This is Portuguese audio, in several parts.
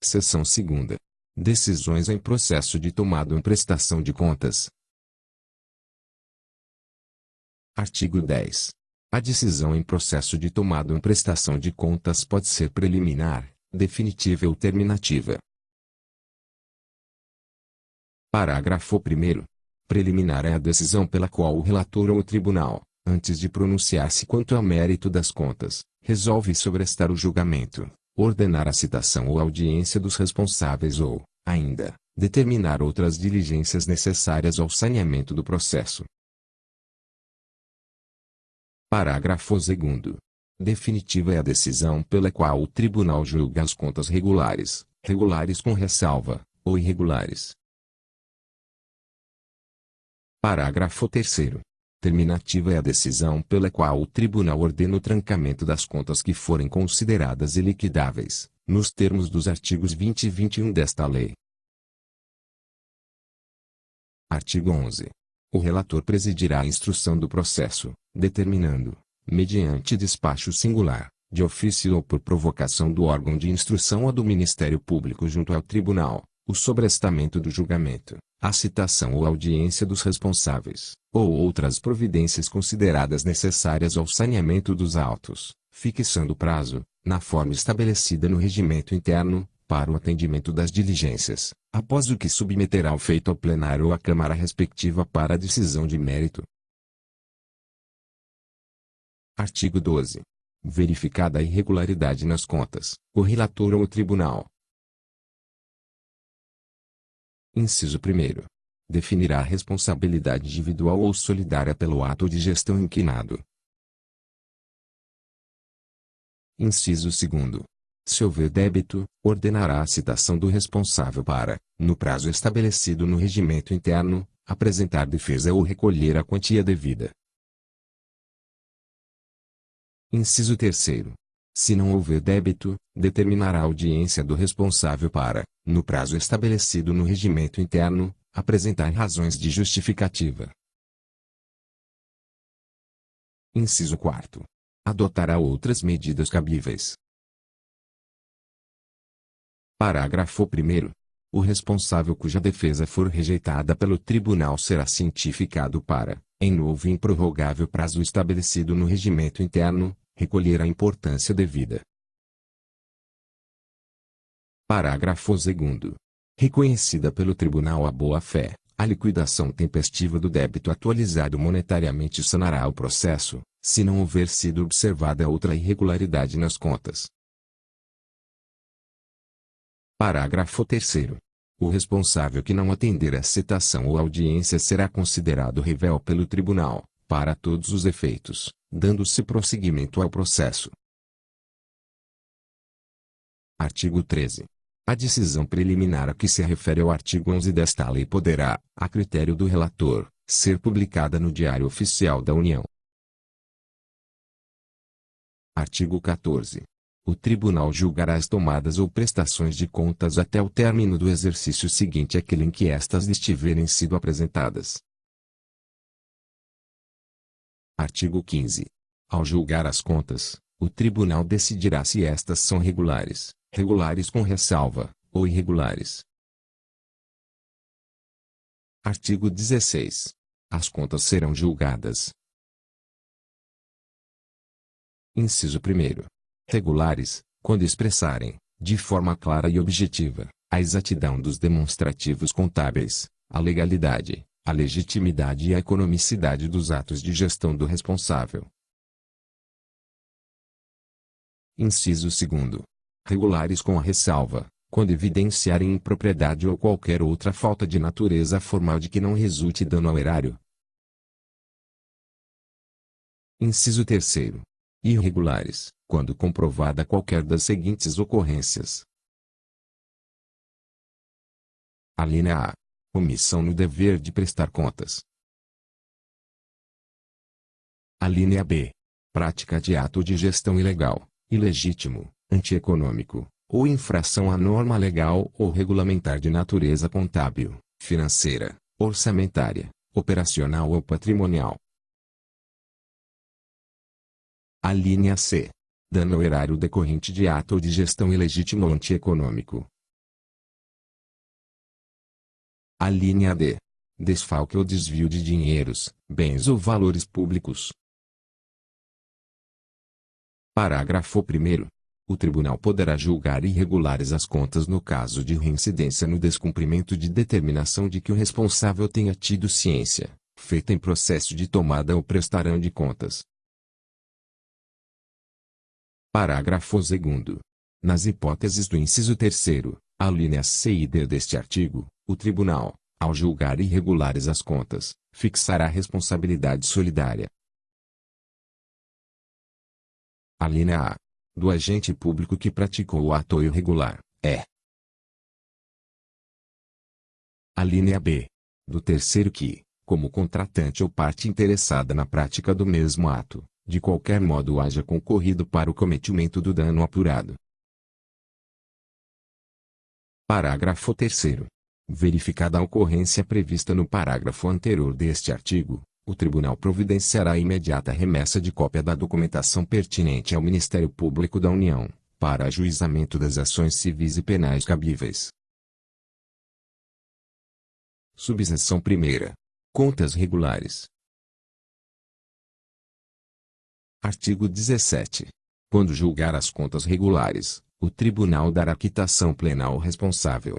Seção 2ª. Decisões em processo de tomada em prestação de contas. Artigo 10. A decisão em processo de tomada em prestação de contas pode ser preliminar, definitiva ou terminativa. Parágrafo 1º. Preliminar é a decisão pela qual o relator ou o tribunal, antes de pronunciar-se quanto ao mérito das contas, resolve sobrestar o julgamento, ordenar a citação ou audiência dos responsáveis ou, ainda, determinar outras diligências necessárias ao saneamento do processo. Parágrafo 2º. Definitiva é a decisão pela qual o tribunal julga as contas regulares, regulares com ressalva, ou irregulares. Parágrafo 3º. Terminativa é a decisão pela qual o tribunal ordena o trancamento das contas que forem consideradas iliquidáveis, nos termos dos artigos 20 e 21 desta lei. Artigo 11. O relator presidirá a instrução do processo, determinando, mediante despacho singular, de ofício ou por provocação do órgão de instrução ou do Ministério Público junto ao tribunal, o sobrestamento do julgamento, a citação ou audiência dos responsáveis, ou outras providências consideradas necessárias ao saneamento dos autos, fixando o prazo, na forma estabelecida no regimento interno, para o atendimento das diligências, após o que submeterá o feito ao plenário ou à Câmara respectiva para a decisão de mérito. Artigo 12. Verificada a irregularidade nas contas, o relator ou o tribunal. Inciso 1º. Definirá a responsabilidade individual ou solidária pelo ato de gestão inquinado. Inciso 2º. Se houver débito, ordenará a citação do responsável para, no prazo estabelecido no regimento interno, apresentar defesa ou recolher a quantia devida. Inciso 3º. Se não houver débito, determinará a audiência do responsável para, no prazo estabelecido no regimento interno, apresentar razões de justificativa. Inciso 4º. Adotará outras medidas cabíveis. Parágrafo 1º. O responsável cuja defesa for rejeitada pelo tribunal será cientificado para, em novo e improrrogável prazo estabelecido no regimento interno, recolher a importância devida. Parágrafo 2º. Reconhecida pelo tribunal a boa-fé, a liquidação tempestiva do débito atualizado monetariamente sanará o processo, se não houver sido observada outra irregularidade nas contas. Parágrafo 3º. O responsável que não atender à citação ou audiência será considerado réu pelo tribunal, para todos os efeitos, dando-se prosseguimento ao processo. Artigo 13. A decisão preliminar a que se refere o artigo 11 desta lei poderá, a critério do relator, ser publicada no Diário Oficial da União. Artigo 14. O tribunal julgará as tomadas ou prestações de contas até o término do exercício seguinte àquele em que estas lhes tiverem sido apresentadas. Artigo 15. Ao julgar as contas, o tribunal decidirá se estas são regulares, regulares com ressalva, ou irregulares. Artigo 16. As contas serão julgadas. Inciso 1º. Regulares, quando expressarem, de forma clara e objetiva, a exatidão dos demonstrativos contábeis, a legalidade, a legitimidade e a economicidade dos atos de gestão do responsável. Inciso 2º. Regulares com a ressalva, quando evidenciarem impropriedade ou qualquer outra falta de natureza formal de que não resulte dano ao erário. Inciso 3º. Irregulares, quando comprovada qualquer das seguintes ocorrências. Alínea A. Omissão no dever de prestar contas. Alínea B. Prática de ato de gestão ilegal, ilegítimo, antieconômico, ou infração à norma legal ou regulamentar de natureza contábil, financeira, orçamentária, operacional ou patrimonial. Alínea C. Dano ao erário decorrente de ato de gestão ilegítimo ou antieconômico. Alínea D. Desfalque ou desvio de dinheiros, bens ou valores públicos. Parágrafo 1º. O tribunal poderá julgar irregulares as contas no caso de reincidência no descumprimento de determinação de que o responsável tenha tido ciência, feita em processo de tomada ou prestação de contas. Parágrafo 2º. Nas hipóteses do inciso 3º, alíneas C e D deste artigo, o tribunal, ao julgar irregulares as contas, fixará a responsabilidade solidária. Alínea A. Do agente público que praticou o ato irregular, é. Alínea B. Do terceiro que, como contratante ou parte interessada na prática do mesmo ato, de qualquer modo haja concorrido para o cometimento do dano apurado. Parágrafo 3º. Verificada a ocorrência prevista no parágrafo anterior deste artigo, o tribunal providenciará a imediata remessa de cópia da documentação pertinente ao Ministério Público da União, para ajuizamento das ações civis e penais cabíveis. Subseção 1ª. Contas regulares. Artigo 17. Quando julgar as contas regulares, o tribunal dará quitação plena ao responsável.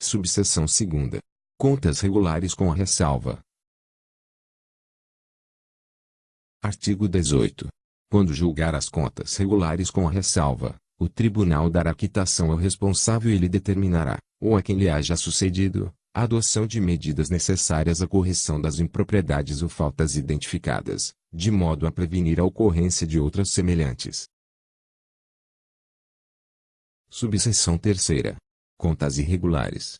Subseção 2ª. Contas regulares com a ressalva. Artigo 18. Quando julgar as contas regulares com a ressalva, o tribunal dará quitação ao responsável e lhe determinará, ou a quem lhe haja sucedido, a adoção de medidas necessárias à correção das impropriedades ou faltas identificadas, de modo a prevenir a ocorrência de outras semelhantes. Subseção 3ª. Contas irregulares.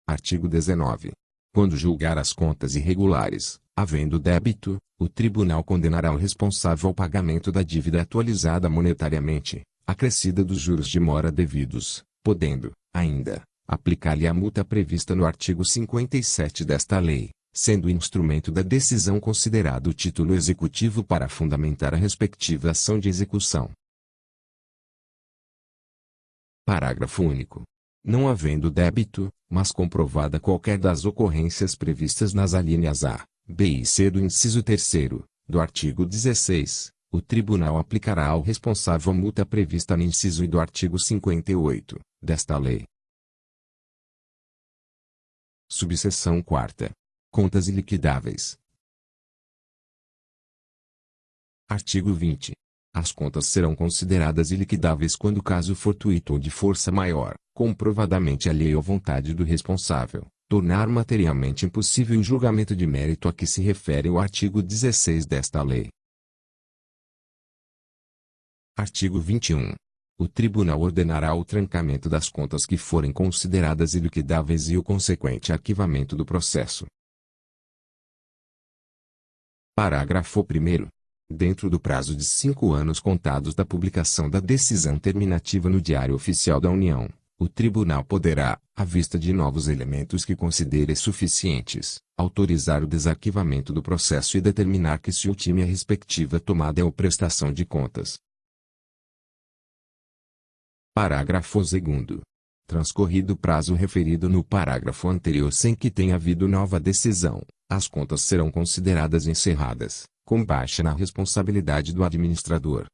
Artigo 19. Quando julgar as contas irregulares, havendo débito, o tribunal condenará o responsável ao pagamento da dívida atualizada monetariamente, acrescida dos juros de mora devidos, podendo, ainda, aplicar-lhe a multa prevista no artigo 57 desta lei, sendo o instrumento da decisão considerado o título executivo para fundamentar a respectiva ação de execução. Parágrafo único. Não havendo débito, mas comprovada qualquer das ocorrências previstas nas alíneas A, B e C do inciso 3º, do artigo 16, o tribunal aplicará ao responsável a multa prevista no inciso I do artigo 58, desta lei. Subseção 4ª. Contas iliquidáveis. Artigo 20. As contas serão consideradas iliquidáveis quando o caso fortuito ou de força maior, comprovadamente alheio à vontade do responsável, tornar materialmente impossível o julgamento de mérito a que se refere o artigo 16 desta lei. Artigo 21. O tribunal ordenará o trancamento das contas que forem consideradas iliquidáveis e o consequente arquivamento do processo. Parágrafo 1º. Dentro do prazo de 5 anos contados da publicação da decisão terminativa no Diário Oficial da União, o tribunal poderá, à vista de novos elementos que considere suficientes, autorizar o desarquivamento do processo e determinar que se ultime a respectiva tomada ou prestação de contas. Parágrafo 2º. Transcorrido o prazo referido no parágrafo anterior sem que tenha havido nova decisão, as contas serão consideradas encerradas, com baixa na responsabilidade do administrador.